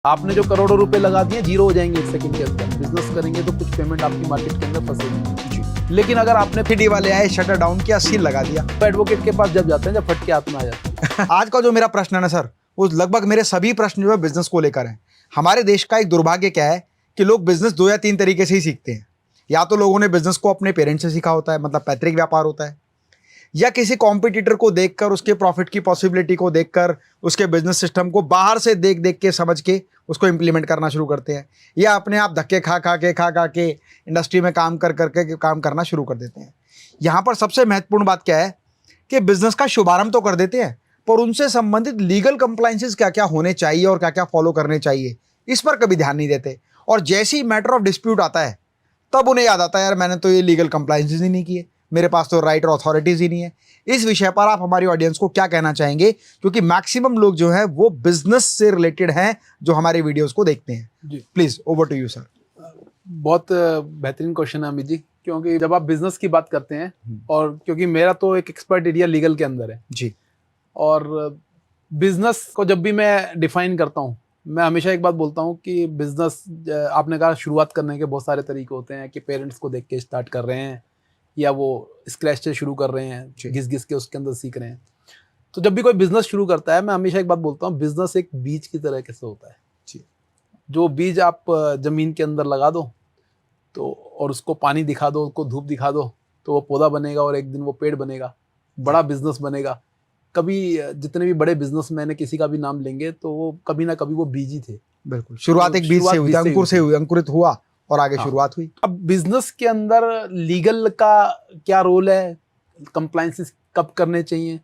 आपने जो करोड़ों रुपए लगा दिए जीरो हो जाएंगे 1 सेकंड के अंदर। बिजनेस करेंगे तो कुछ पेमेंट आपकी मार्केट के अंदर फंसेगी। लेकिन अगर आपने फिडी वाले आए, शटर डाउन किया, सील लगा दिया, तो एडवोकेट के पास जब जाते हैं, जब फट के हाथ में आ जाते हैं। आज का जो मेरा प्रश्न है ना सर, वो लगभग मेरे सभी प्रश्न जो है बिजनेस को लेकर हैं। हमारे देश का एक दुर्भाग्य क्या है कि लोग बिजनेस 2 या 3 तरीके से ही सीखते हैं। या तो लोगों ने बिजनेस को अपने पेरेंट्स से सीखा होता है, मतलब पैतृक व्यापार होता है, या किसी कॉम्पिटिटर को देखकर, उसके प्रॉफिट की पॉसिबिलिटी को देखकर, उसके बिजनेस सिस्टम को बाहर से देख देख के, समझ के उसको इंप्लीमेंट करना शुरू करते हैं, या अपने आप धक्के खा खा के इंडस्ट्री में काम करके काम करना शुरू कर देते हैं। यहाँ पर सबसे महत्वपूर्ण बात क्या है कि बिजनेस का शुभारंभ तो कर देते हैं, पर उनसे संबंधित लीगल कंप्लाइंसेस क्या क्या होने चाहिए और क्या क्या फॉलो करने चाहिए, इस पर कभी ध्यान नहीं देते। और जैसे ही मैटर ऑफ डिस्प्यूट आता है, तब उन्हें याद आता है, यार मैंने तो ये लीगल कंप्लाइंसेस ही नहीं किए, मेरे पास तो राइट और अथॉरिटीज़ ही नहीं है। इस विषय पर आप हमारी ऑडियंस को क्या कहना चाहेंगे, क्योंकि मैक्सिमम लोग जो है वो बिजनेस से रिलेटेड हैं जो हमारे वीडियोस को देखते हैं। जी, please over to you sir. बहुत बेहतरीन क्वेश्चन है अमित जी, क्योंकि जब आप बिजनेस की बात करते हैं, और क्योंकि मेरा तो एक एक्सपर्ट एरिया लीगल के अंदर है जी, और बिजनेस को जब भी मैं डिफाइन करता हूँ, मैं हमेशा एक बात बोलता हूँ कि बिजनेस, आपने कहा शुरुआत करने के बहुत सारे तरीके होते हैं कि पेरेंट्स को देख के स्टार्ट कर रहे हैं, या वो स्क्रैच से शुरू कर रहे हैं, घिस घिस के उसके अंदर सीख रहे हैं। तो जब भी कोई बिजनेस शुरू करता है, मैं हमेशा एक बात बोलता हूँ, बिजनेस एक बीज की तरह कैसे होता है जी। जो बीज आप जमीन के अंदर लगा दो तो, और उसको पानी दिखा दो, उसको धूप दिखा दो, तो वो पौधा बनेगा और एक दिन वो पेड़ बनेगा, बड़ा बिजनेस बनेगा। कभी जितने भी बड़े बिजनेसमैन है, किसी का भी नाम लेंगे तो वो कभी ना कभी वो बीज ही थे। बिल्कुल, शुरुआत एक बीज से हुई, अंकुर से हुई, अंकुरित हुआ और आगे शुरुआत हुई। अब बिजनेस के अंदर लीगल का क्या रोल है, कंप्लायंसेस कब करने चाहिए,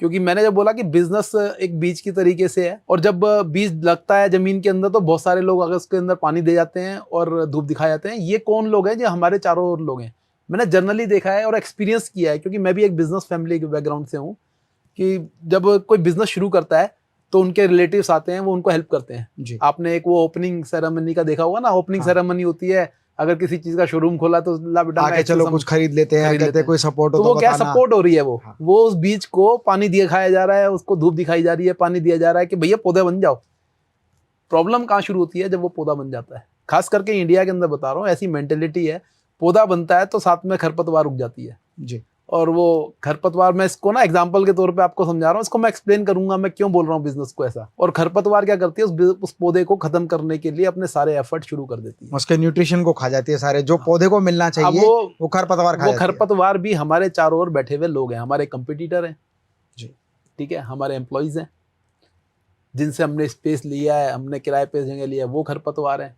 क्योंकि मैंने जब बोला कि बिजनेस एक बीज की तरीके से है, और जब बीज लगता है जमीन के अंदर तो बहुत सारे लोग अगर उसके अंदर पानी दे जाते हैं और धूप दिखा जाते हैं। ये कौन लोग हैं? जो हमारे चारों ओर लोग हैं। मैंने जनरली देखा है और एक्सपीरियंस किया है, क्योंकि मैं भी एक बिजनेस फैमिली के बैकग्राउंड से हूँ, कि जब कोई बिजनेस शुरू करता है तो उनके रिलेटिव्स आते हैं, वो उनको हेल्प करते हैं जी। आपने एक वो ओपनिंग सेरेमनी का देखा होगा ना, ओपनिंग सेरेमनी होती है, अगर किसी चीज का शोरूम खोला तो ला बेटा आके चलो कुछ खरीद लेते हैं, कहते हैं कोई सपोर्ट हो तो वो क्या बताना। सपोर्ट हो रही है, वो उस बीज को पानी दिखाया जा रहा है, उसको धूप दिखाई जा रही है, पानी दिया जा रहा है कि भैया पौधे बन जाओ। प्रॉब्लम कहाँ शुरू होती है? जब वो पौधा बन जाता है। खास करके इंडिया के अंदर बता रहा हूँ, ऐसी मेंटेलिटी है, पौधा बनता है तो साथ में खरपतवार उग जाती है जी। और वो खरपतवार, मैं इसको ना एग्जांपल के तौर पे आपको समझा रहा हूँ, इसको मैं एक्सप्लेन करूंगा मैं क्यों बोल रहा हूँ बिजनेस को ऐसा। और खरपतवार क्या करती है? उस पौधे को खत्म करने के लिए अपने सारे एफर्ट शुरू कर देती है, उसके न्यूट्रिशन को खा जाती है, सारे जो पौधे को मिलना चाहिए वो खरपतवार खा जाती है। खरपतवार भी हमारे चारों ओर बैठे हुए लोग हैं, हमारे कंपटीटर हैं जी, ठीक है, हमारे एम्प्लॉइज हैं जिनसे हमने स्पेस लिया है, हमने किराए पे जगह लिया है, वो खरपतवार हैं।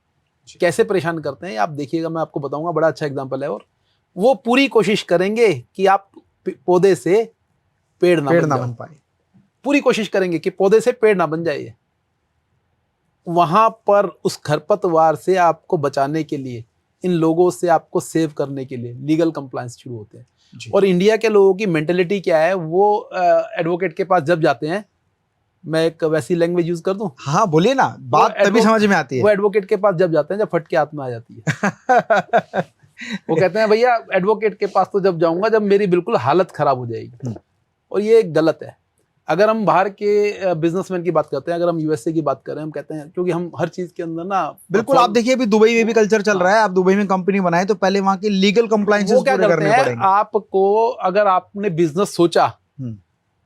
कैसे परेशान करते हैं आप देखिएगा, मैं आपको बताऊंगा, बड़ा अच्छा एग्जाम्पल है। और वो पूरी कोशिश करेंगे कि आप पौधे से पेड़ ना बन पाए, पूरी कोशिश करेंगे कि पौधे से पेड़ ना बन जाए। वहां पर उस खरपतवार से आपको बचाने के लिए, इन लोगों से आपको सेव करने के लिए लीगल कंप्लायंस शुरू होते हैं। और इंडिया के लोगों की मेंटेलिटी क्या है, वो एडवोकेट के पास जब जाते हैं, मैं एक वैसी लैंग्वेज यूज कर दूं? हाँ बोलिए ना, बात तभी समझ में आती है। वो एडवोकेट के पास जब जाते हैं जब फट के हाथ में आ जाती है। वो कहते हैं भैया एडवोकेट के पास तो जब जाऊंगा जब मेरी बिल्कुल हालत खराब हो जाएगी। और ये गलत है। अगर हम बाहर के बिजनेसमैन की बात करते हैं, अगर हम यूएसए की बात करें, हम कहते हैं, क्योंकि हम हर चीज के अंदर ना, बिल्कुल, आप देखिए अभी दुबई में भी कल्चर चल रहा है, आप दुबई में कंपनी बनाए तो पहले वहां के लीगल कंप्लायंसेस पूरे करने पड़ेंगे आपको। अगर आपने बिजनेस सोचा,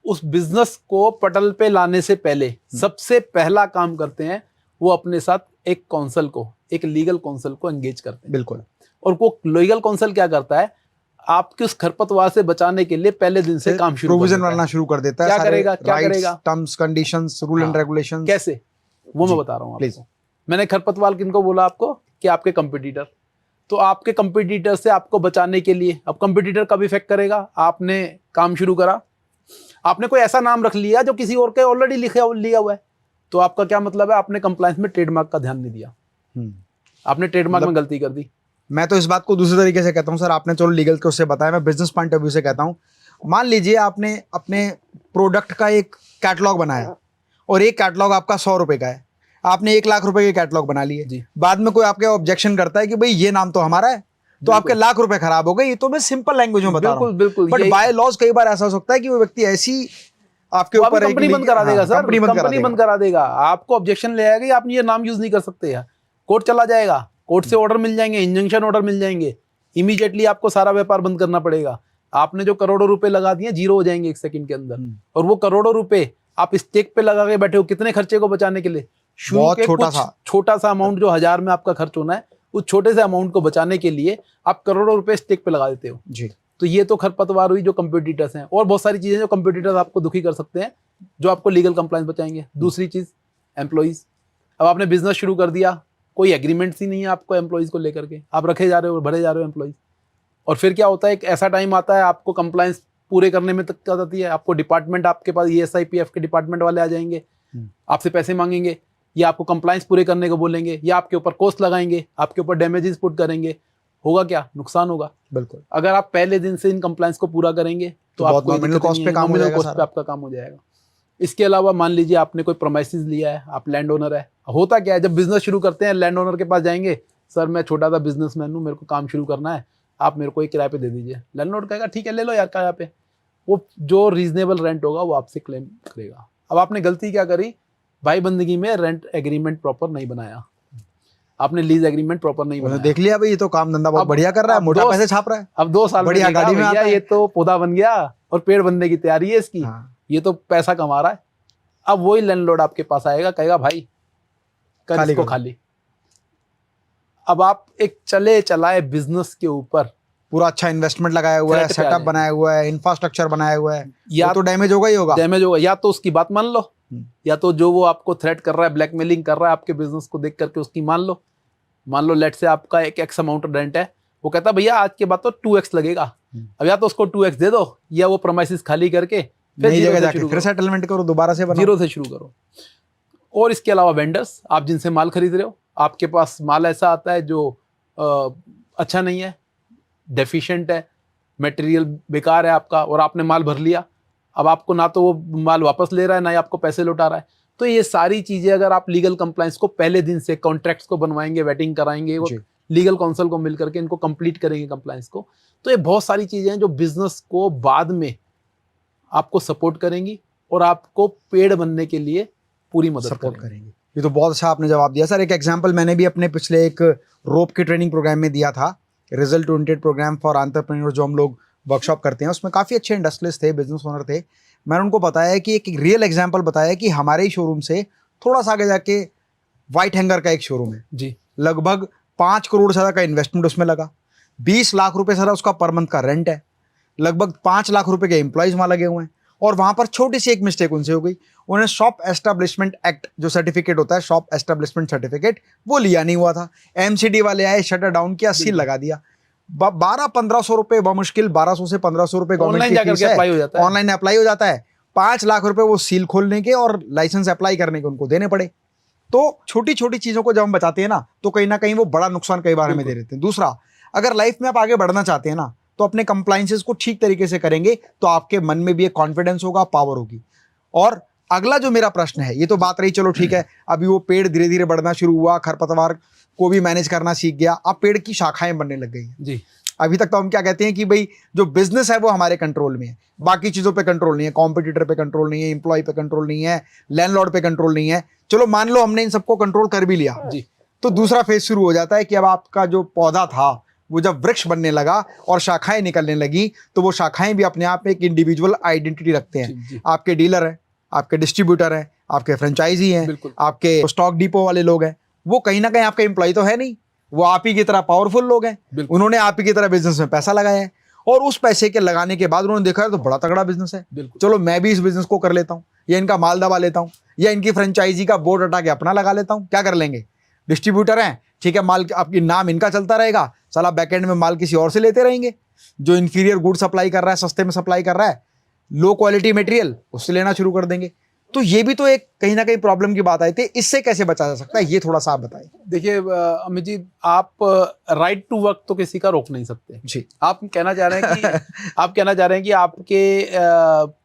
उस बिजनेस को पटल पे लाने से पहले सबसे पहला काम करते हैं, वो अपने साथ एक काउंसिल को, एक लीगल काउंसिल को एंगेज करते हैं। बिल्कुल। और वो लीगल काउंसिल क्या करता है? आपके उस खरपतवार से बचाने के लिए पहले दिन से काम शुरू प्रोविजन बनाना शुरू कर देता है। क्या करेगा? Terms, conditions, rule and regulations. कैसे? वो मैं बता रहा हूँ आपको। मैंने खरपतवार किनको बोला आपको? कि आपके कंपटीटर। तो आपके कंपटीटर से आपको बचाने के लिए, अब कंपटीटर कब इफेक्ट करेगा? आपने काम शुरू करा, आपने कोई ऐसा नाम रख लिया जो किसी और के ऑलरेडी लिया हुआ है, तो आपका क्या मतलब है? आपने कंप्लायंस में ट्रेडमार्क का ध्यान नहीं दिया, आपने ट्रेडमार्क में गलती कर दी। मैं तो इस बात को दूसरे तरीके से कहता हूं सर, आपने चलो लीगल के उससे बताया, मैं बिजनेस पॉइंट ऑफ व्यू से कहता हूं। मान लीजिए आपने अपने प्रोडक्ट का एक कैटलॉग बनाया और एक कैटलॉग आपका 100 रुपए का है, आपने 1 लाख रुपए के कैटलॉग बना लिए। बाद में कोई आपके ऑब्जेक्शन करता है कि भाई ये नाम तो हमारा है, तो आपके लाख रुपए खराब हो गए। ये तो मैं सिंपल लैंग्वेज में बता रहा हूं। बट बाय लॉज कई बार ऐसा हो सकता है कि वो व्यक्ति ऐसी आपके ऊपर कंपनी बंद करा देगा सर, कंपनी बंद करा देगा। आपको ऑब्जेक्शन ले आएगा, आप ये नाम यूज नहीं कर सकते यार, कोर्ट चला जाएगा, कोर्ट से ऑर्डर मिल जाएंगे, इंजंक्शन ऑर्डर मिल जाएंगे, इमीडिएटली आपको सारा व्यापार बंद करना पड़ेगा। आपने जो करोड़ों रुपए लगा दिए जीरो हो जाएंगे 1 सेकंड के अंदर। और वो करोड़ों रुपए आप स्टेक पे लगा के बैठे हो कितने खर्चे को बचाने के लिए? बहुत छोटा सा अमाउंट जो 1000 में आपका खर्च होना है, उस छोटे से अमाउंट को बचाने के लिए आप करोड़ों रुपए स्टेक पे लगा देते हो जी। तो ये तो खरपतवार हुई जो कंपटीटर्स हैं। और बहुत सारी चीजें जो कंपटीटर्स आपको दुखी कर सकते हैं, जो आपको लीगल कंप्लायंस बचाएंगे। दूसरी चीज एम्प्लॉइज। अब आपने बिजनेस शुरू कर दिया, कोई एग्रीमेंट्स ही नहीं है आपको एम्प्लॉइज को लेकर के, आप रखे जा रहे हो, भरे जा रहे हो एम्प्लॉइज। और फिर क्या होता है, एक ऐसा टाइम आता है आपको कंप्लायंस पूरे करने में तक आती है, आपको डिपार्टमेंट, आपके पास ESIPF के डिपार्टमेंट वाले आ जाएंगे, आपसे पैसे मांगेंगे, या आपको कंप्लायंस पूरे करने को बोलेंगे, या आपके ऊपर कॉस्ट लगाएंगे, आपके ऊपर डैमेजेस पुट करेंगे। होगा क्या? नुकसान होगा। बिल्कुल। अगर आप पहले दिन से इन कंप्लायंस को पूरा करेंगे तो आपको नॉमिनल कॉस्ट पे काम हो जाएगा, कॉस्ट पे आपका काम हो जाएगा। इसके अलावा मान लीजिए आपने कोई प्रोमाइसेस लिया है, आप लैंड ओनर है। होता क्या है, जब बिजनेस शुरू करते हैं लैंड ओनर के पास जाएंगे, सर मैं छोटा सा बिजनेसमैन हूँ, मेरे को काम शुरू करना है, आप मेरे को एक किराए पे दे दीजिए। लैंडलॉर्ड कहेगा ठीक है ले लो यार किराए पे, वो जो रीजनेबल रेंट होगा वो आपसे क्लेम करेगा। अब आपने गलती क्या करी, भाई बंदगी में रेंट एग्रीमेंट प्रॉपर नहीं बनाया, आपने लीज एग्रीमेंट प्रॉपर नहीं बनाया। देख लिया भाई, ये तो काम धंधा बहुत बढ़िया कर रहा है, मोटा पैसे छाप रहा है। अब 2 साल बढ़िया गाड़ी में आता है, ये तो पौधा बन गया और पेड़ बनने की तैयारी है इसकी। ये तो पैसा कमा रहा है। अब वही लैंडलॉर्ड आपके पास आएगा, कहेगा भाई कर इसको खाली। अब आप एक चले चलाए बिजनेस के ऊपर पूरा अच्छा इन्वेस्टमेंट लगाया हुआ है, सेटअप बनाया हुआ है, इंफ्रास्ट्रक्चर बनाया हुआ है, या तो डैमेज होगा ही होगा। डैमेज होगा, या तो उसकी बात मान लो, या तो जो वो आपको थ्रेट कर रहा है, ब्लैकमेलिंग कर रहा है आपके बिजनेस को देख करके उसकी मान लो लेट से आपका एक एक्स अमाउंट रेंट है, वो कहता है भैया आज के बाद तो 2x लगेगा। अब या तो उसको 2x दे दो, या वो प्रोमाइसेस खाली करके फिर सेटलमेंट करो, दोबारा से जीरो से शुरू करो। और इसके अलावा वेंडर्स, आप जिनसे माल खरीद रहे हो, आपके पास माल ऐसा आता है जो अच्छा नहीं है, डेफिशिएंट है, मटेरियल बेकार है आपका, और आपने माल भर लिया, अब आपको ना तो वो माल वापस ले रहा है ना ही आपको पैसे लौटा रहा है। तो ये सारी चीजें अगर आप लीगल कंप्लायंस को पहले दिन से कॉन्ट्रैक्ट्स को बनवाएंगे, वेटिंग कराएंगे, वो लीगल काउंसिल को मिलकर के इनको कंप्लीट करेंगे कंप्लायंस को, तो ये बहुत सारी चीजें हैं जो बिजनेस को बाद में आपको सपोर्ट करेंगी और आपको पेड़ बनने के लिए पूरी मदद सपोर्ट करेंगे। ये तो बहुत अच्छा आपने जवाब दिया सर। एक एग्जांपल मैंने भी अपने पिछले एक रोप के ट्रेनिंग प्रोग्राम में दिया था, result oriented program for entrepreneur, जो हम लोग वर्कशॉप करते हैं। उसमें काफ़ी अच्छे इंडस्ट्रियलिस्ट थे, बिजनेस ओनर थे। मैंने उनको बताया कि एक रियल एग्जांपल बताया कि हमारे ही शोरूम से थोड़ा सा आगे जाके वाइट हैंगर का एक शोरूम है जी, लगभग 5 करोड़ से ज़्यादा का इन्वेस्टमेंट उसमें लगा, 20 लाख रुपए सारा उसका पर मंथ का रेंट है, लगभग 5 लाख रुपए के एम्प्लॉयज वहाँ लगे हुए हैं। और वहाँ पर छोटी सी एक मिस्टेक उनसे हो गई, उन्हें शॉप एस्टेब्लिशमेंट एक्ट जो सर्टिफिकेट होता है, शॉप एस्टेब्लिशमेंट सर्टिफिकेट, वो लिया नहीं हुआ था। MCD वाले आए, शटर डाउन किया, सील लगा दिया। 1200-1500 रुपए मुश्किल 1200 से 1500 रुपए गवर्नमेंट की फीस है, ऑनलाइन अप्लाई हो जाता है। 5 लाख रुपए वो सील खोलने के और लाइसेंस अप्लाई करने के उनको देने पड़े। तो छोटी छोटी चीजों को जब हम बचाते हैं तो कहीं ना कहीं वो बड़ा नुकसान कई बार हमें दे देते हैं। दूसरा, अगर लाइफ में आप आगे बढ़ना चाहते हैं तो अपने कंप्लायंसेस को ठीक तरीके से करेंगे तो आपके मन में भी एक कॉन्फिडेंस होगा, पावर होगी। और अगला जो मेरा प्रश्न है, ये तो बात रही, चलो ठीक है, अभी वो पेड़ धीरे धीरे बढ़ना शुरू हुआ, खरपतवार को भी मैनेज करना सीख गया, अब पेड़ की शाखाएं बनने लग गई जी। अभी तक तो हम क्या कहते हैं कि भाई जो बिजनेस है वो हमारे कंट्रोल में है, बाकी चीजों पे कंट्रोल नहीं है, कॉम्पिटिटर पे कंट्रोल नहीं है, एम्प्लॉय पे कंट्रोल नहीं है, लैंडलॉर्ड पे कंट्रोल नहीं है। चलो मान लो हमने इन सबको कंट्रोल कर भी लिया जी, तो दूसरा फेज शुरू हो जाता है कि अब आपका जो पौधा था वो जब वृक्ष बनने लगा और शाखाएं निकलने लगी, तो वो शाखाएं भी अपने आप में एक इंडिविजुअल आइडेंटिटी रखते हैं जी। आपके डीलर हैं, आपके डिस्ट्रीब्यूटर हैं, आपके फ्रेंचाइजी हैं, आपके स्टॉक डिपो वाले लोग हैं, वो कहीं ना कहीं आपके एम्प्लॉय तो है नहीं, वो आप ही की तरह पावरफुल लोग हैं, उन्होंने आप ही की तरह बिजनेस में पैसा लगाया है, और उस पैसे के लगाने के बाद उन्होंने देखा है तो बड़ा तगड़ा बिजनेस है, चलो मैं भी इस बिजनेस को कर लेता हूँ, या इनका माल दबा लेता हूँ, या इनकी फ्रेंचाइजी का बोर्ड हटा के अपना लगा लेता हूँ। क्या कर लेंगे, डिस्ट्रीब्यूटर हैं, ठीक है, माल आपकी नाम इनका चलता रहेगा, साला बैकएंड में माल किसी और से लेते रहेंगे, जो इन्फीरियर गुड सप्लाई कर रहा है, सस्ते में सप्लाई कर रहा है, लो क्वालिटी मटेरियल, उससे लेना शुरू कर देंगे। तो ये भी तो एक कहीं ना कहीं प्रॉब्लम की बात आई थी, इससे कैसे बचा जा सकता है, ये थोड़ा सा आप बताइए। देखिए अमित जी, आप राइट टू वर्क तो किसी का रोक नहीं सकते जी। आप कहना चाह रहे हैं कि आपके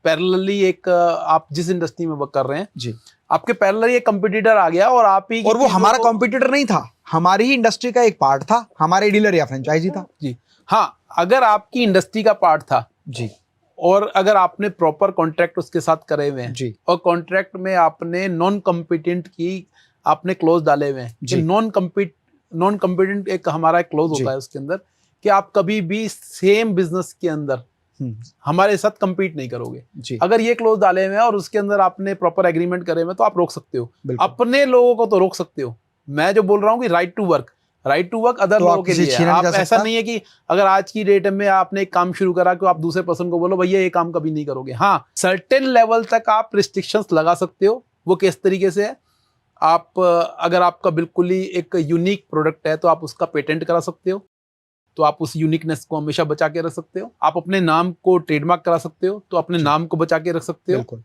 पैरेलली एक आप जिस इंडस्ट्री में वर्क कर रहे हैं जी, आपके पैरेलली एक कंपटीटर आ गया और आप ही, और वो हमारा कंपटीटर नहीं था, हमारी ही इंडस्ट्री का एक पार्ट था, हमारे डीलर या फ्रेंचाइजी था जी। हाँ, अगर आपकी इंडस्ट्री का पार्ट था जी, और अगर आपने प्रॉपर कॉन्ट्रैक्ट उसके साथ करे हुए हैं जी और कॉन्ट्रैक्ट में आपने नॉन कम्पिटेंट की आपने क्लोज डाले हुए हैं कि जी नॉन कम्पिटेंट एक हमारा क्लोज जी होता है उसके अंदर कि आप कभी भी सेम बिजनेस के अंदर हम्म, हमारे साथ compete नहीं करोगे। जी अगर ये क्लोज डाले हुए हैं और उसके अंदर आपने प्रॉपर एग्रीमेंट करे हुए हैं तो आप रोक सकते हो। बिल्कुल। अपने लोगों को तो रोक सकते हो। मैं जो बोल रहा हूँ कि राइट टू वर्क अदर तो आप लोगों के किसी लिए है। छीना नहीं आप जा ऐसा सकता? नहीं है कि अगर आज की डेट में आपने एक काम शुरू करा कि आप दूसरे पर्सन को बोलो भैया ये काम कभी नहीं करोगे। हाँ, सर्टेन लेवल तक आप रिस्ट्रिक्शंस लगा सकते हो। वो किस तरीके से है, आप अगर आपका बिल्कुल ही एक यूनिक प्रोडक्ट है तो आप उसका पेटेंट करा सकते हो, तो आप उस यूनिकनेस को हमेशा बचा के रख सकते हो। आप अपने नाम को ट्रेडमार्क करा सकते हो, तो अपने जी नाम को बचा के रख सकते हो। बिल्कुल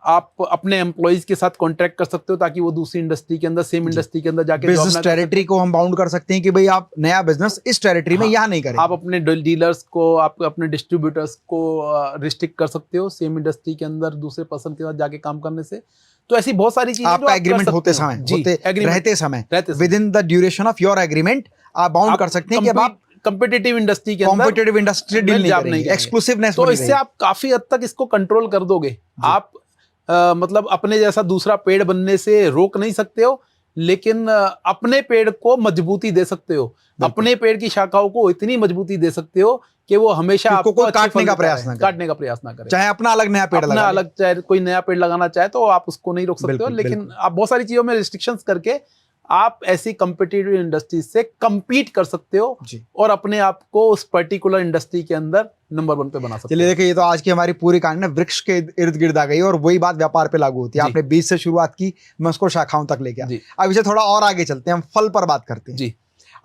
आप अपने एम्प्लॉइज के साथ कॉन्ट्रैक्ट कर सकते हो ताकि वो दूसरी इंडस्ट्री के अंदर सेम जी। इंडस्ट्री के अंदर जाके जॉब बिजनेस ना कर सके। टेरिटरी को हम बाउंड कर सकते हैं कि भाई आप नया बिजनेस इस टेरिटरी में हाँ, यहाँ नहीं आप करेंगे। अपने डीलर्स को, आप अपने डिस्ट्रीब्यूटर्स को रिस्ट्रिक्ट कर सकते हो सेम इंडस्ट्री के अंदर दूसरे पर्सन के साथ जाके काम करने से। तो ऐसी बहुत सारी चीजें जो आपका आप कर एग्रीमेंट सकते होते हो। समय जी, agreement, रहते समय रहते with in the duration of your agreement आप बाउंड कर सकते हैं कि अब आप कॉम्पिटिटिव इंडस्ट्री के अंदर कॉम्पिटिटिव इंडस्ट्री डील नहीं जॉब करेंगे, एक्सक्लूसिवनेस तो बनी इससे रहेगी। आप काफी हद तक इसको कंट्रोल कर दोगे। आप मतलब अपने जैसा दूसरा पेड़ बनने से रोक नहीं सकते हो, लेकिन अपने पेड़ को मजबूती दे सकते हो। बिल्कुल। अपने पेड़ की शाखाओं को इतनी मजबूती दे सकते हो कि वो हमेशा कि आपको कोई अच्छे काटने फल का देता प्रयास रहे, ना करे। काटने का प्रयास ना करे। चाहे अपना अलग नया पेड़ अपना लगा ले। अलग चाहे कोई नया पेड़ लगाना चाहे तो आप उसको नहीं रोक सकते हो, बिल्कुल, लेकिन बिल्कुल। आप बहुत सारी चीजों में रिस्ट्रिक्शंस करके आप ऐसी कम्पिटिटिव इंडस्ट्री से compete कर सकते हो जी और अपने आप को उस पर्टिकुलर इंडस्ट्री के अंदर नंबर 1 पे बना सकते चलिए हो। देखिए, ये तो आज की हमारी पूरी कहानी ना वृक्ष के इर्द गिर्द आ गई और वही बात व्यापार पे लागू होती है। जी। आपने बीज से शुरुआत की, मैं उसको शाखाओं तक लेके आया। जी अब इसे थोड़ा और आगे चलते हैं, हम फल पर बात करते हैं। जी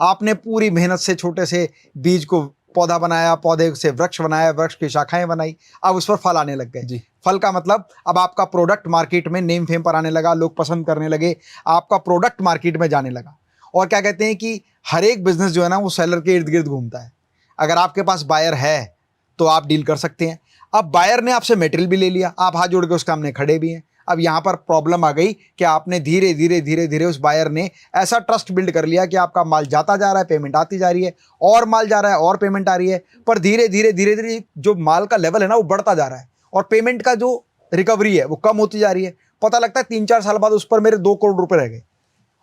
आपने पूरी मेहनत से छोटे से बीज को पौधा बनाया, पौधे से वृक्ष बनाया, वृक्ष की शाखाएं बनाई, अब उस पर फल आने लग गए। जी फल का मतलब अब आपका प्रोडक्ट मार्केट में नेम फेम पर आने लगा, लोग पसंद करने लगे, आपका प्रोडक्ट मार्केट में जाने लगा। और क्या कहते हैं कि हर एक बिजनेस जो है ना वो सेलर के इर्द गिर्द घूमता है। अगर आपके पास बायर है तो आप डील कर सकते हैं। अब बायर ने आपसे मटेरियल भी ले लिया, आप हाथ जोड़ के उसके सामने खड़े भी हैं। अब यहाँ पर प्रॉब्लम आ गई कि आपने धीरे धीरे धीरे धीरे उस बायर ने ऐसा ट्रस्ट बिल्ड कर लिया कि आपका माल जाता जा रहा है, पेमेंट आती जा रही है, और माल जा रहा है और पेमेंट आ रही है, पर धीरे धीरे धीरे धीरे जो माल का लेवल है ना वो बढ़ता जा रहा है और पेमेंट का जो रिकवरी है वो कम होती जा रही है। पता लगता है 3-4 साल बाद उस पर मेरे 2 करोड़ रुपए रह गए।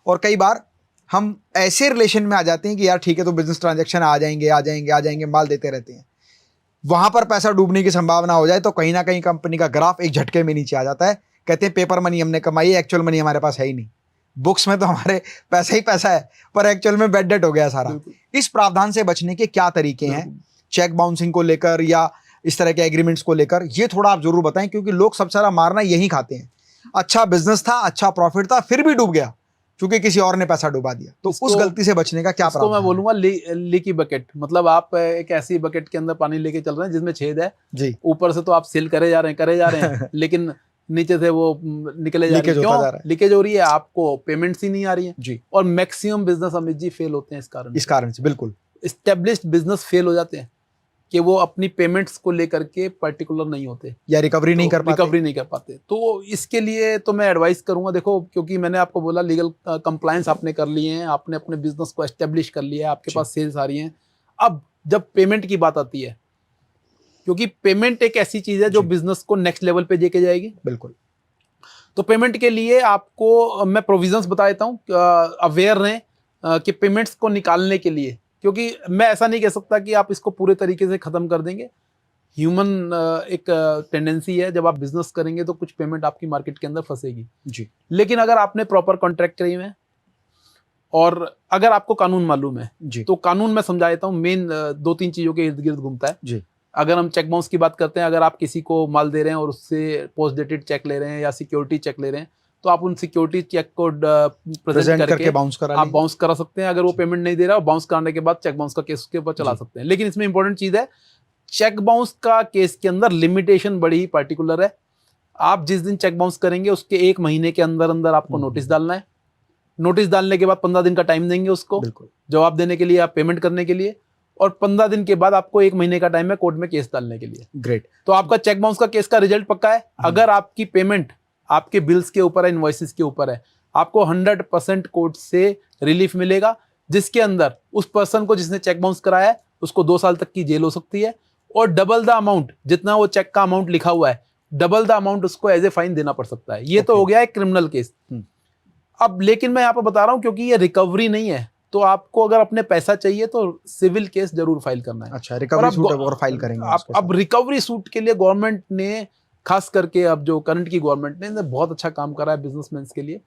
और कई बार हम ऐसे रिलेशन में आ जाते हैं कि यार ठीक है, तो बिजनेस ट्रांजेक्शन आ जाएंगे, माल देते रहते हैं। वहां पर पैसा डूबने की संभावना हो जाए तो कहीं ना कहीं कंपनी का ग्राफ एक झटके में नीचे आ जाता है। कहते हैं पेपर मनी हमने कमाई है, एक्चुअल मनी हमारे पास है ही नहीं। बुक्स में तो हमारे पैसा ही पैसा है, पर एक्चुअल में बेड डेट हो गया सारा। इस प्रावधान से बचने के क्या तरीके हैं, चेक बाउंसिंग को लेकर या इस तरह के एग्रीमेंट्स को लेकर, ये थोड़ा आप जरूर बताएं, क्योंकि लोग सबसे ज्यादा मारना यही खाते हैं। अच्छा बिजनेस था, अच्छा प्रॉफिट था, फिर भी डूब गया क्योंकि किसी और ने पैसा डुबा दिया। तो उस गलती से बचने का क्या इसको प्रावधान मैं है? बोलूंगा लीकी बकेट। मतलब आप एक ऐसी बकेट के अंदर पानी लेके चल रहे हैं जिसमें छेद है, जी ऊपर से तो आप सील करे जा रहे हैं लेकिन नीचे से वो निकले जा रही है। लीकेज होता जा रहा है। लीकेज हो रही है, आपको पेमेंट्स ही नहीं आ रही है। जी और maximum business Amit ji fail होते हैं इस कारण से। बिल्कुल एस्टेब्लिश्ड बिजनेस फेल हो जाते हैं कि वो अपनी पेमेंट्स को लेकर के पर्टिकुलर नहीं होते, या रिकवरी नहीं कर पाते। तो इसके लिए तो मैं एडवाइस करूंगा, देखो क्योंकि मैंने आपको बोला लीगल कंप्लायंस आपने कर लिए हैं, आपने अपने बिजनेस को एस्टेब्लिश कर लिया है, आपके पास सेल्स आ रही हैं। अब जब पेमेंट की बात आती है, क्योंकि पेमेंट एक ऐसी चीज है जो बिजनेस को नेक्स्ट लेवल पे लेके जाएगी। बिल्कुल। तो पेमेंट के लिए आपको मैं प्रोविजंस बता देता हूँ, अवेयर रहें कि पेमेंट्स को निकालने के लिए, क्योंकि मैं ऐसा नहीं कह सकता कि आप इसको पूरे तरीके से खत्म कर देंगे। ह्यूमन एक टेंडेंसी है, जब आप बिजनेस करेंगे तो कुछ पेमेंट आपकी मार्केट के अंदर फंसेगी जी। लेकिन अगर आपने प्रॉपर कॉन्ट्रैक्ट करे हुए हैं और अगर आपको कानून मालूम है जी तो कानून मैं समझा देता हूँ। मेन 2-3 चीजों के इर्द गिर्द घूमता है जी। अगर हम चेक बाउंस की बात करते हैं, अगर आप किसी को माल दे रहे हैं और उससे पोस्ट डेटेड चेक ले रहे हैं या सिक्योरिटी चेक ले रहे हैं, तो आप उन सिक्योरिटी चेक को प्रेजेंट करके बाउंस आप बाउंस करा सकते हैं। अगर वो पेमेंट नहीं दे रहा, बाउंस कराने के बाद चेक बाउंस का केस उसके ऊपर चला सकते हैं। लेकिन इसमें इंपॉर्टेंट चीज है, चेक बाउंस का केस के अंदर लिमिटेशन बड़ी ही पार्टिकुलर है। आप जिस दिन चेक बाउंस करेंगे उसके 1 महीने के अंदर अंदर आपको नोटिस डालना है। नोटिस डालने के बाद 15 दिन का टाइम देंगे उसको जवाब देने के लिए, आप पेमेंट करने के लिए, और 15 दिन के बाद आपको 1 महीने का टाइम है कोर्ट में केस डालने के लिए। ग्रेट। तो आपका चेक बाउंस का केस का रिजल्ट पक्का है। अगर आपकी पेमेंट आपके बिल्स के ऊपर है, इनवॉइसेस के ऊपर है, आपको 100% कोर्ट से रिलीफ मिलेगा, जिसके अंदर उस पर्सन को जिसने चेक बाउंस कराया है उसको 2 साल तक की जेल हो सकती है और डबल द अमाउंट, जितना वो चेक का अमाउंट लिखा हुआ है, डबल द अमाउंट उसको एज ए फाइन देना पड़ सकता है। ये तो हो गया एक क्रिमिनल केस। अब लेकिन मैं यहाँ पर बता रहा हूँ, क्योंकि ये रिकवरी नहीं है, तो आपको अगर अपने पैसा चाहिए तो सिविल केस जरूर फाइल करना है। अच्छा, रिकवरी सूट और फाइल करेंगे अब रिकवरी सूट के लिए गवर्नमेंट ने, खास करके अब जो करंट की गवर्नमेंट ने बहुत अच्छा काम करा है बिजनेसमैन के लिए।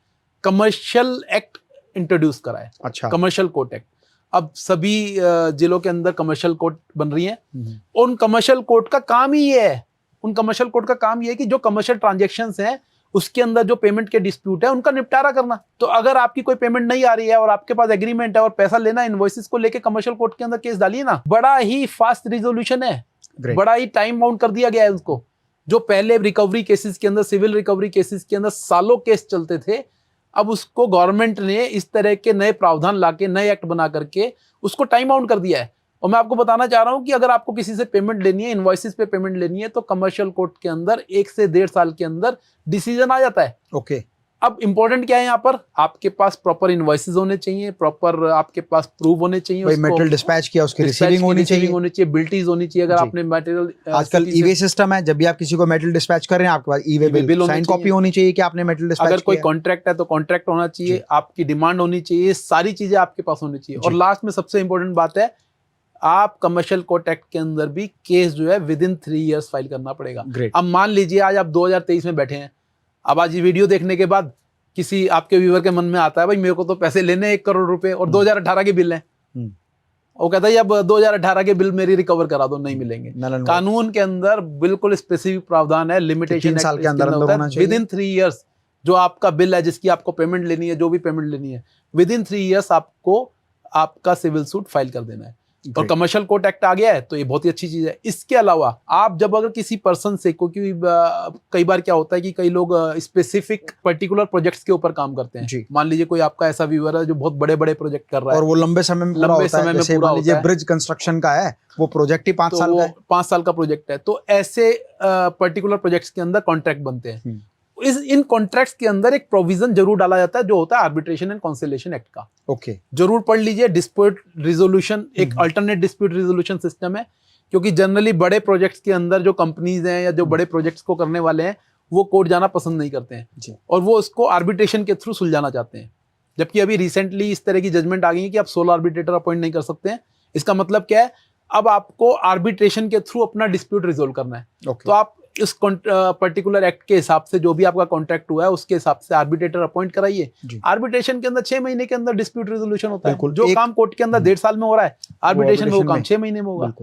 कमर्शियल एक्ट इंट्रोड्यूस करा है। अच्छा, कमर्शियल कोर्ट एक्ट। अब सभी जिलों के अंदर कमर्शियल कोर्ट बन रही हैं। उन कमर्शियल कोर्ट का काम ही ये है, उन कमर्शियल कोर्ट का काम ये है कि जो कमर्शियल ट्रांजैक्शंस हैं उसके अंदर जो पेमेंट के डिस्प्यूट है उनका निपटारा करना। तो अगर आपकी कोई पेमेंट नहीं आ रही है और आपके पास एग्रीमेंट है और पैसा लेना, इनवॉइसेस को लेके कमर्शियल कोर्ट के अंदर केस डालिए ना, बड़ा ही फास्ट रिजोल्यूशन है। बड़ा ही टाइम बाउंड कर दिया गया है उसको। जो पहले रिकवरी केसेस के अंदर, सिविल रिकवरी केसेस के अंदर सालों केस चलते थे, अब उसको गवर्नमेंट ने इस तरह के नए प्रावधान लाके, नए एक्ट बना करके उसको टाइम बाउंड कर दिया है। और मैं आपको बताना चाह रहा हूं कि अगर आपको किसी से पेमेंट लेनी है, इनवॉइसेस पे पेमेंट लेनी है, तो कमर्शियल कोर्ट के अंदर 1 से 1.5 साल के अंदर डिसीजन आ जाता है। ओके। अब इंपॉर्टेंट क्या है यहाँ पर, आपके पास प्रॉपर इनवॉइसेस होने चाहिए, प्रॉपर आपके पास प्रूफ होने चाहिए, मटेरियल डिस्पैच किया, उसकी रिसीविंग होनी चाहिए, बिल्टीज होनी चाहिए। अगर आपने मटेरियल, आजकल ईवे सिस्टम है, जब भी आप किसी को मटेरियल डिस्पैच कर रहे हैं आपके पास ईवे बिल, साइन कॉपी होनी चाहिए कि आपने मटेरियल डिस्पैच किया। अगर कोई कॉन्ट्रैक्ट है तो कॉन्ट्रैक्ट होना चाहिए, आपकी डिमांड होनी चाहिए, सारी चीजें आपके पास होनी चाहिए। और लास्ट में सबसे इंपॉर्टेंट बात है, आप कमर्शियल कोर्ट एक्ट के अंदर भी केस जो है विदिन 3 इयर्स फाइल करना पड़ेगा। अब मान लीजिए आज आप 2023 में बैठे हैं, अब आज ये वीडियो देखने के बाद किसी आपके व्यूअर के मन में आता है, भाई मेरे को तो पैसे लेने 1 करोड़ रुपए और 2018 के बिल हैं, वो कहता है अब 2018 के बिल मेरी रिकवर करा दो, नहीं मिलेंगे। कानून के अंदर बिल्कुल स्पेसिफिक प्रावधान है, लिमिटेशन साल के अंदर विदिन 3 इयर्स जो आपका बिल है, जिसकी आपको पेमेंट लेनी है, जो भी पेमेंट लेनी है, विदिन 3 इयर्स आपको आपका सिविल सूट फाइल कर देना है। और कमर्शियल कोर्ट एक्ट आ गया है तो ये बहुत ही अच्छी चीज है। इसके अलावा आप जब अगर किसी पर्सन से, क्योंकि कई बार क्या होता है कि कई लोग स्पेसिफिक पर्टिकुलर प्रोजेक्ट्स के ऊपर काम करते हैं। मान लीजिए कोई आपका ऐसा व्यूअर है जो बहुत बड़े बड़े प्रोजेक्ट कर रहा है और वो लंबे समय में पूरा होता है। ब्रिज कंस्ट्रक्शन का है, वो प्रोजेक्ट ही 5 साल का है, 5 साल का प्रोजेक्ट है, तो ऐसे पर्टिकुलर प्रोजेक्ट्स के अंदर कॉन्ट्रैक्ट बनते हैं। इन कॉन्ट्रैक्ट्स के अंदर एक प्रोविजन जरूर डाला जाता है जो होता है आर्बिट्रेशन एंड कॉन्सिलेशन एक्ट का। ओके, जरूर पढ़ लीजिए। डिस्प्यूट रिजोल्यूशन एक अल्टरनेट डिस्प्यूट रिजोल्यूशन सिस्टम है, क्योंकि जनरली बड़े प्रोजेक्ट्स के अंदर जो कंपनीज हैं या जो बड़े प्रोजेक्ट्स को करने वाले हैं वो कोर्ट जाना पसंद नहीं करते हैं और वो उसको आर्बिट्रेशन के थ्रू सुलझाना चाहते हैं। जबकि अभी रिसेंटली इस तरह की जजमेंट आ गई है कि आप सोलो आर्बिट्रेटर अपॉइंट नहीं कर सकते हैं। इसका मतलब क्या है, अब आपको आर्बिट्रेशन के थ्रू अपना डिस्प्यूट रिजोल्व करना है। तो आप इस पर्टिकुलर एक्ट के हिसाब से जो भी आपका कॉन्ट्रैक्ट हुआ है उसके हिसाब से आर्बिट्रेटर अपॉइंट कराइए। आर्बिट्रेशन के अंदर 6 महीने के अंदर डिस्प्यूट रेजोल्यूशन होता है। जो काम कोर्ट के अंदर 1.5 साल में हो रहा है, आर्बिट्रेशन में वो काम 6 महीने में होगा।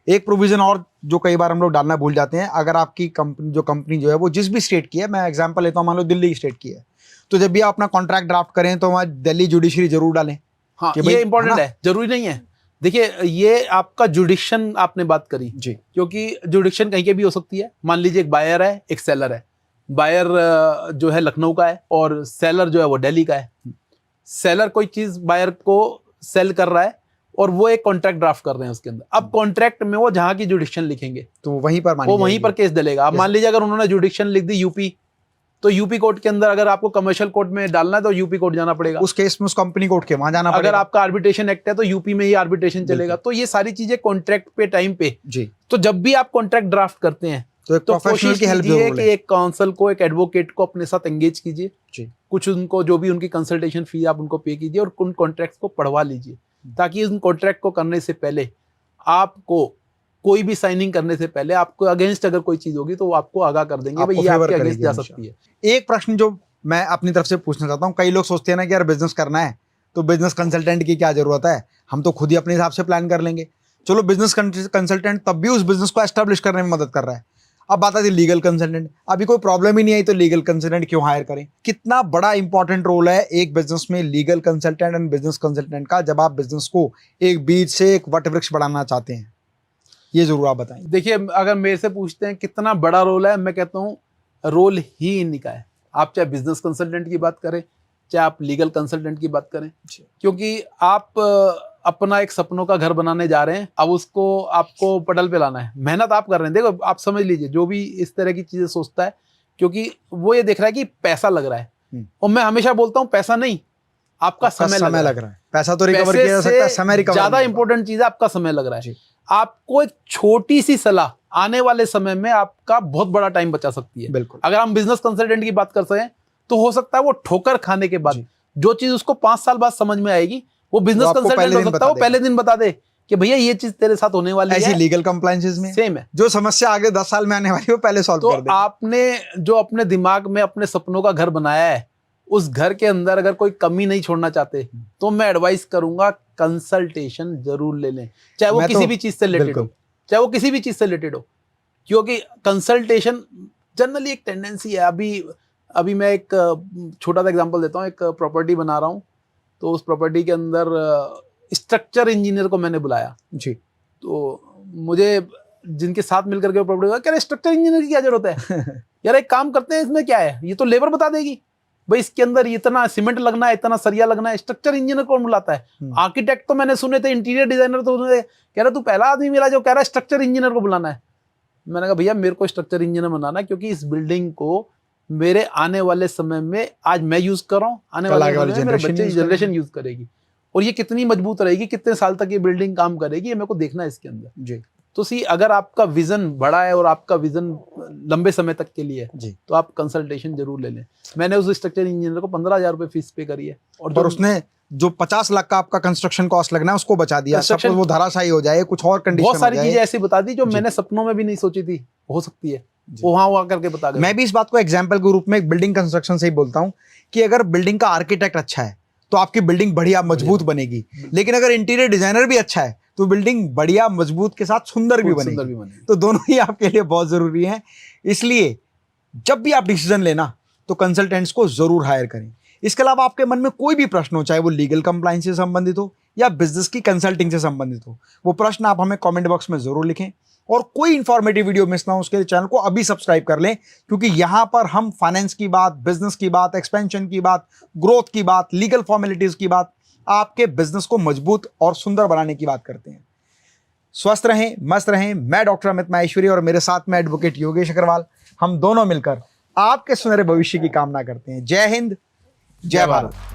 एक प्रोविजन और जो कई बार हम लोग डालना भूल जाते हैं, अगर आपकी कंपनी जो है वो जिस भी स्टेट की है, मैं एग्जांपल लेता हूँ, मान लो दिल्ली की स्टेट की है, तो जब भी आप अपना कॉन्ट्रैक्ट ड्राफ्ट करें तो वहाँ दिल्ली जुडिशरी जरूर डालें। हाँ, ये इंपॉर्टेंट है, जरूरी नहीं है। देखिए, ये आपका जुडिक्शन आपने बात करी जी, क्योंकि जुडिक्शन कहीं के भी हो सकती है। मान लीजिए एक बायर है, एक सेलर है। बायर जो है लखनऊ का है और सेलर जो है वो दिल्ली का है। सेलर कोई चीज बायर को सेल कर रहा है और वो एक कॉन्ट्रैक्ट ड्राफ्ट कर रहे हैं उसके अंदर। अब कॉन्ट्रैक्ट में वो जहां की जुडिक्शन लिखेंगे तो वहीं पर केस डलेगा। अब मान लीजिए अगर उन्होंने जुडिक्शन लिख दी यूपी, तो यूपी कोर्ट के अंदर अगर आपको कमर्शियल कोर्ट में डालना है तो यूपी कोर्ट जाना पड़ेगा। उस केस में उस कंपनी कोर्ट के वहां जाना पड़ेगा। अगर आपका आर्बिट्रेशन एक्ट है तो यूपी में ही आर्बिट्रेशन चलेगा। तो ये सारी चीजें कॉन्ट्रैक्ट पे टाइम पे जी। तो जब भी आप कॉन्ट्रैक्ट ड्राफ्ट करते हैं तो कोशिश कीजिए कि एक काउंसिल को, एक एडवोकेट को अपने साथ एंगेज कीजिए। कुछ उनको जो भी उनकी कंसल्टेशन फी आप उनको पे कीजिए और उन कॉन्ट्रैक्ट को पढ़वा लीजिए, ताकि उन कॉन्ट्रैक्ट को करने से पहले आपको कोई भी साइनिंग करने से पहले आपको अगेंस्ट अगर कोई चीज होगी तो वो आपको आगाह कर देंगे, भाई ये आपके अगेंस्ट जा सकती है। एक प्रश्न जो मैं अपनी तरफ से पूछना चाहता हूँ, कई लोग सोचते हैं ना कि यार बिजनेस करना है तो बिजनेस कंसल्टेंट की क्या जरूरत है, हम तो खुद ही अपने हिसाब से प्लान कर लेंगे। चलो, बिजनेस कंसल्टेंट तब भी उस बिजनेस को एस्टेब्लिश करने में मदद कर रहा है। अब बात आती है लीगल कंसल्टेंट, अभी कोई प्रॉब्लम ही नहीं आई तो लीगल कंसल्टेंट क्यों हायर करें? कितना बड़ा इंपॉर्टेंट रोल है एक बिजनेस में legal consultant and business consultant का, जब आप बिजनेस को एक बीज से एक वट वृक्ष बढ़ाना चाहते हैं, ये जरूर आप बताएं। देखिए, अगर मेरे से पूछते हैं कितना बड़ा रोल है, मैं कहता हूँ रोल ही इन्हीं का है। आप चाहे बिजनेस कंसल्टेंट की बात करें, चाहे आप लीगल कंसल्टेंट की बात करें, क्योंकि आप अपना एक सपनों का घर बनाने जा रहे हैं। अब उसको आपको पटल पे लाना है, मेहनत आप कर रहे हैं। देखो, आप समझ लीजिए, जो भी इस तरह की चीजें सोचता है, क्योंकि वो ये देख रहा है कि पैसा लग रहा है। और मैं हमेशा बोलता हूँ, पैसा नहीं, आपका समय लग रहा है। पैसा तो रिकवर किया जा सकता है, समय रिकवर ज्यादा इंपॉर्टेंट चीज है, आपका समय लग रहा है। आपको एक छोटी सी सलाह आने वाले समय में आपका बहुत बड़ा टाइम बचा सकती है। बिल्कुल। अगर हम बिजनेस कंसल्टेंट की बात कर सकें तो हो सकता है वो ठोकर खाने के बाद जो चीज उसको 5 साल बाद समझ में आएगी, वो बिजनेस कंसल्टेंट हो सकता है वो पहले दिन बता दे कि भैया ये चीज तेरे साथ होने वाली है। ऐसी लीगल कंप्लायंसेस में सेम है, जो समस्या आगे 10 साल में आने वाली है वो पहले सॉल्व कर तो दे। आपने जो अपने दिमाग में अपने सपनों का घर बनाया है, उस घर के अंदर अगर कोई कमी नहीं छोड़ना चाहते तो मैं एडवाइस करूंगा कंसल्टेशन जरूर ले लें, चाहे वो किसी भी चीज से रिलेटेड हो, चाहे वो किसी भी चीज से रिलेटेड हो, क्योंकि कंसल्टेशन जनरली एक टेंडेंसी है। अभी मैं एक छोटा सा एग्जांपल देता हूँ। एक प्रॉपर्टी बना रहा हूँ, तो उस प्रॉपर्टी के अंदर स्ट्रक्चर इंजीनियर को मैंने बुलाया जी। तो मुझे जिनके साथ मिलकर के प्रॉपर्टी कह रहे स्ट्रक्चर इंजीनियर की क्या जरूरत है यार, एक काम करते हैं, इसमें क्या है, ये तो लेबर बता देगी भाई, इसके अंदर इतना सीमेंट लगना है, इतना सरिया लगना है, स्ट्रक्चर इंजीनियर कौन बुलाता है? आर्किटेक्ट तो मैंने सुने थे, इंटीरियर डिजाइनर तो कह रहा तू पहला आदमी मिला जो कह रहा है स्ट्रक्चर इंजीनियर को बुलाना है। मैंने कहा भैया मेरे को स्ट्रक्चर इंजीनियर बनाना है, क्योंकि इस बिल्डिंग को मेरे आने वाले समय में आज मैं यूज कर रहा हूँ, आने वाले समय में मेरे बच्चे जनरेशन यूज करेगी, और ये कितनी मजबूत रहेगी, कितने साल तक ये बिल्डिंग काम करेगी, ये मेरे को देखना है इसके अंदर जी। तो अगर आपका विजन बड़ा है और आपका विजन लंबे समय तक के लिए है तो आप कंसल्टेशन जरूर ले लें। मैंने उस स्ट्रक्चर इंजीनियर को 15,000 रुपए फीस पे करी है, और उसने जो 50 लाख का आपका कंस्ट्रक्शन कॉस्ट लगना है उसको बचा दिया। सपोज वो धराशायी हो जाए, कुछ और कंडीशन, बहुत सारी चीजें ऐसी बता दी जो मैंने सपनों में भी नहीं सोची थी हो सकती है, वो वहां करके बता गए। मैं भी इस बात को एग्जाम्पल के रूप में एक बिल्डिंग कंस्ट्रक्शन से ही बोलता हूँ कि अगर बिल्डिंग का आर्किटेक्ट अच्छा है तो आपकी बिल्डिंग बढ़िया मजबूत बनेगी, लेकिन अगर इंटीरियर डिजाइनर भी अच्छा है तो बिल्डिंग बढ़िया मजबूत के साथ सुंदर भी बनेगी। तो दोनों ही आपके लिए बहुत जरूरी है। इसलिए जब भी आप डिसीजन लेना तो कंसल्टेंट्स को जरूर हायर करें। इसके अलावा आपके मन में कोई भी प्रश्न हो, चाहे वो लीगल कंप्लायंस से संबंधित हो या बिजनेस की कंसल्टिंग से संबंधित हो, वो प्रश्न आप हमें कमेंट बॉक्स में जरूर लिखें। और कोई इंफॉर्मेटिव वीडियो मिस ना हो उसके लिए चैनल को अभी सब्सक्राइब कर लें, क्योंकि यहां पर हम फाइनेंस की बात, बिजनेस की बात, एक्सपेंशन की बात, ग्रोथ की बात, लीगल फॉर्मेलिटीज की बात, आपके बिजनेस को मजबूत और सुंदर बनाने की बात करते हैं। स्वस्थ रहें, मस्त रहें। मैं डॉक्टर अमित माहेश्वरी और मेरे साथ में एडवोकेट योगेश अग्रवाल, हम दोनों मिलकर आपके सुनहरे भविष्य की कामना करते हैं। जय हिंद, जय भारत।